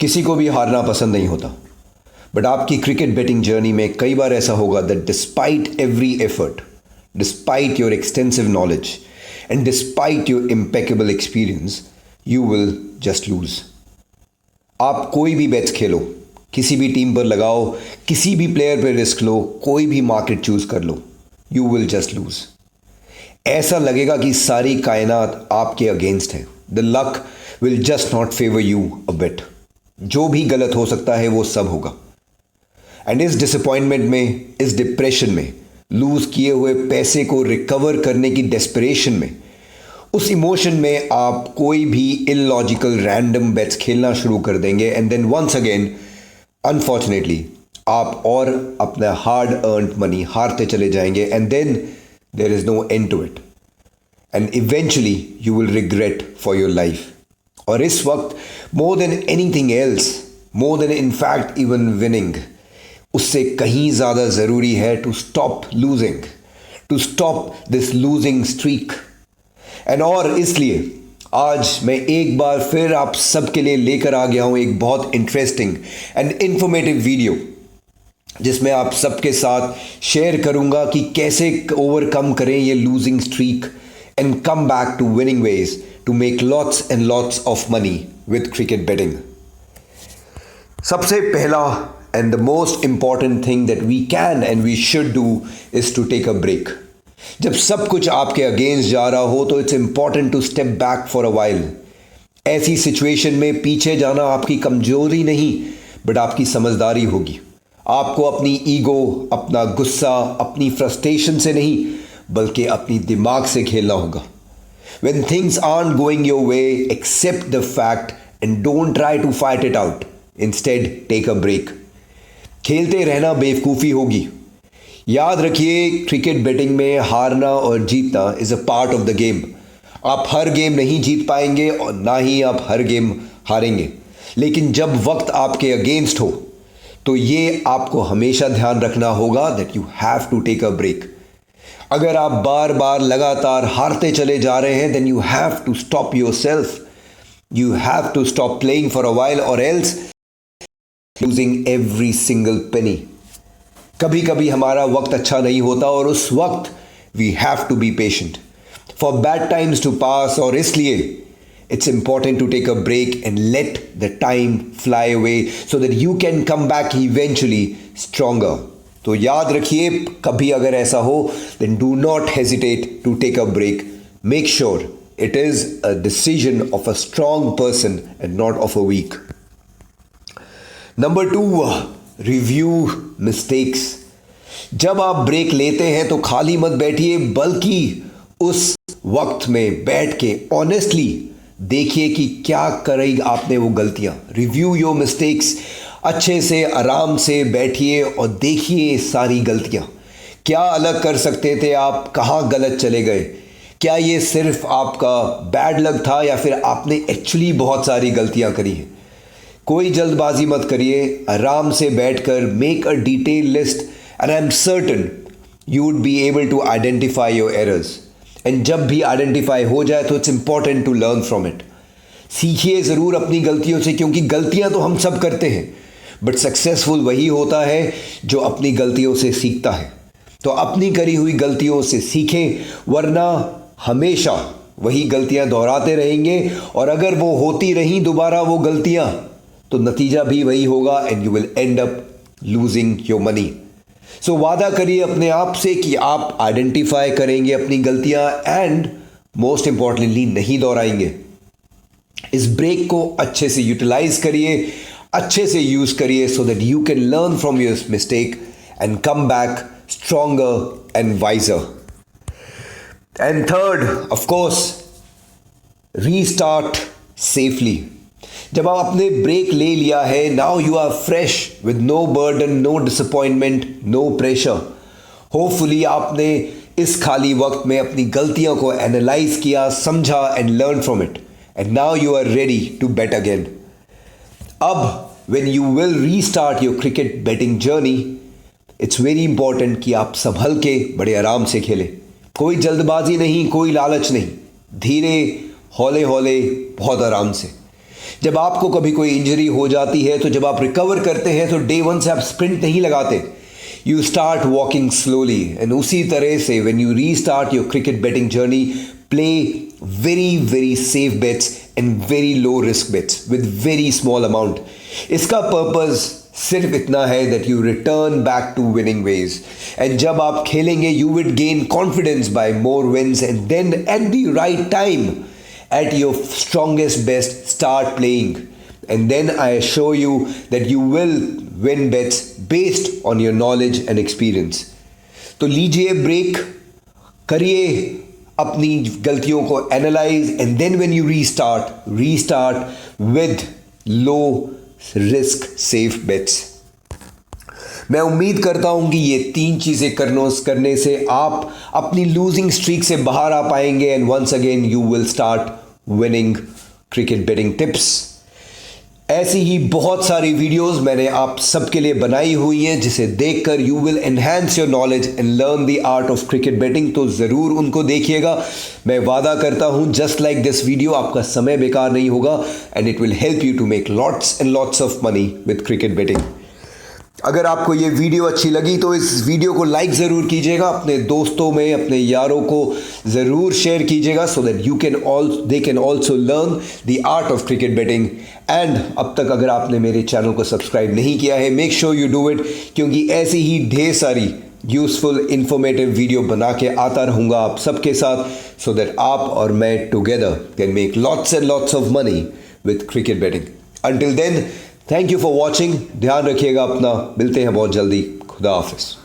किसी को भी हारना पसंद नहीं होता, बट आपकी क्रिकेट बेटिंग जर्नी में कई बार ऐसा होगा that despite every effort, despite your extensive knowledge and despite your impeccable experience, you will just lose. आप कोई भी बेट्स खेलो, किसी भी टीम पर लगाओ, किसी भी प्लेयर पर रिस्क लो, कोई भी मार्केट चूज कर लो, यू विल जस्ट लूज। ऐसा लगेगा कि सारी कायनात आपके अगेंस्ट है। The luck will just not favour you a bit. जो भी गलत हो सकता है वो सब होगा। एंड इस डिसअपॉइंटमेंट में, इस डिप्रेशन में, लूज किए हुए पैसे को रिकवर करने की डेस्परेशन में, उस इमोशन में आप कोई भी इलॉजिकल रैंडम बेट्स खेलना शुरू कर देंगे and then once again unfortunately आप और अपना हार्ड अर्न्ड मनी हारते चले जाएंगे and then there is no end to it and eventually you will regret for your life. और इस वक्त more than anything else, more than in fact even winning, उससे कहीं ज़्यादा ज़रूरी है to stop losing, to stop this losing streak. And और इसलिए आज मैं एक बार फिर आप सबके लिए लेकर आ गया हूं एक बहुत इंटरेस्टिंग एंड इंफॉर्मेटिव वीडियो, जिसमें आप सबके साथ शेयर करूंगा कि कैसे ओवरकम करें ये losing streak and come back to winning ways to make lots and lots of money with cricket betting. सबसे पहला and the most important thing that we can and we should do is to take a break. जब सब कुछ आपके against जा रहा हो तो it's important to step back for a while. ऐसी सिचुएशन में पीछे जाना आपकी कमजोरी नहीं बट आपकी समझदारी होगी। आपको अपनी ईगो, अपना गुस्सा, अपनी फ्रस्ट्रेशन से नहीं बल्कि अपनी दिमाग से खेलना होगा। When things aren't going your way, accept the fact and don't try to fight it out. Instead, take a break. खेलते रहना बेवकूफ़ी होगी। याद रखिए, क्रिकेट बेटिंग में हारना और जीतना is a part of the game. आप हर गेम नहीं जीत पाएंगे और ना ही आप हर गेम हारेंगे, लेकिन जब वक्त आपके अगेंस्ट हो तो ये आपको हमेशा ध्यान रखना होगा that you have to take a break. अगर आप बार बार लगातार हारते चले जा रहे हैं then you have to stop yourself, you have to stop playing for a while or else losing every single penny. कभी कभी हमारा वक्त अच्छा नहीं होता और उस वक्त we have to be patient for bad times to pass, और इसलिए it's important to take a break and let the time fly away so that you can come back eventually stronger. तो याद रखिए, कभी अगर ऐसा हो then do not hesitate to take a break. Make sure it is a decision of a strong person and not of a weak. Number 2, review mistakes. जब आप break लेते हैं तो खाली मत बैठिए बल्कि उस वक्त में बैठ के ऑनेस्टली देखिए कि क्या करेगी आपने वो गलतियां। Review your mistakes. अच्छे से आराम से बैठिए और देखिए सारी गलतियां। क्या अलग कर सकते थे आप, कहाँ गलत चले गए, क्या ये सिर्फ आपका बैड लक था या फिर आपने एक्चुअली बहुत सारी गलतियां करी हैं। कोई जल्दबाजी मत करिए, आराम से बैठकर make a detail list and I am certain you would be able to identify your errors. And जब भी आइडेंटिफाई हो जाए तो it's important to learn from it. सीखिए ज़रूर अपनी गलतियों से, क्योंकि गलतियां तो हम सब करते हैं बट सक्सेसफुल वही होता है जो अपनी गलतियों से सीखता है। तो अपनी करी हुई गलतियों से सीखें, वरना हमेशा वही गलतियां दोहराते रहेंगे और अगर वो होती रहीं दोबारा वो गलतियां तो नतीजा भी वही होगा and you will end up losing your money. So वादा करिए अपने आप से कि आप आइडेंटिफाई करेंगे अपनी गलतियां एंड मोस्ट इंपॉर्टेंटली नहीं दोहराएंगे। इस ब्रेक को अच्छे से यूटिलाइज करिए, अच्छे से यूज करिए so that you can learn from your mistake and come back stronger and wiser. And third, of course, restart safely. जब आप अपने ब्रेक ले लिया है, now you are fresh with no burden, no disappointment, no pressure. Hopefully आपने इस खाली वक्त में अपनी गलतियों को एनालाइज किया, समझा and learn from it and now you are ready to bet again. अब when you will restart your cricket betting journey, it's very important कि आप संभल के बड़े आराम से खेलें। कोई जल्दबाजी नहीं, कोई लालच नहीं, धीरे हौले हौले बहुत आराम से। जब आपको कभी कोई इंजरी हो जाती है तो जब आप रिकवर करते हैं तो डे वन से आप स्प्रिंट नहीं लगाते, you start walking slowly. And उसी तरह से when you restart your cricket betting journey, play very very safe bets and very low risk bets with very small amount. इसका पर्पस सिर्फ इतना है that you return back to winning ways. And जब आप खेलेंगे you will gain confidence by more wins and then at the right time, at your strongest best, start playing, and then I assure you that you will win bets based on your knowledge and experience. तो लीजिए break, करिए अपनी गलतियों को analyse, and then when you restart with low risk safe bets. मैं उम्मीद करता हूं कि ये 3 चीज़ें करने से आप अपनी लूजिंग स्ट्रीक से बाहर आ पाएंगे, and once again you will start winning cricket betting tips. ऐसी ही बहुत सारी वीडियोस मैंने आप सबके लिए बनाई हुई हैं जिसे देखकर you will enhance your knowledge and learn the art of cricket betting. तो ज़रूर उनको देखिएगा. मैं वादा करता हूं जस्ट लाइक दिस वीडियो आपका समय बेकार नहीं होगा, and it will help you to make lots and lots of money with cricket betting. अगर आपको ये वीडियो अच्छी लगी तो इस वीडियो को लाइक ज़रूर कीजिएगा, अपने दोस्तों में, अपने यारों को ज़रूर शेयर कीजिएगा, so that they can also learn the art of cricket betting. And अब तक अगर आपने मेरे चैनल को सब्सक्राइब नहीं किया है, make sure you do it, क्योंकि ऐसी ही ढेर सारी यूजफुल इंफॉर्मेटिव वीडियो बना के आता रहूँगा आप सबके साथ, सो दैट आप और मैं together can make lots and lots of money with cricket betting. Until then, thank you for watching. ध्यान रखिएगा अपना, मिलते हैं बहुत जल्दी. खुदा हाफिज़.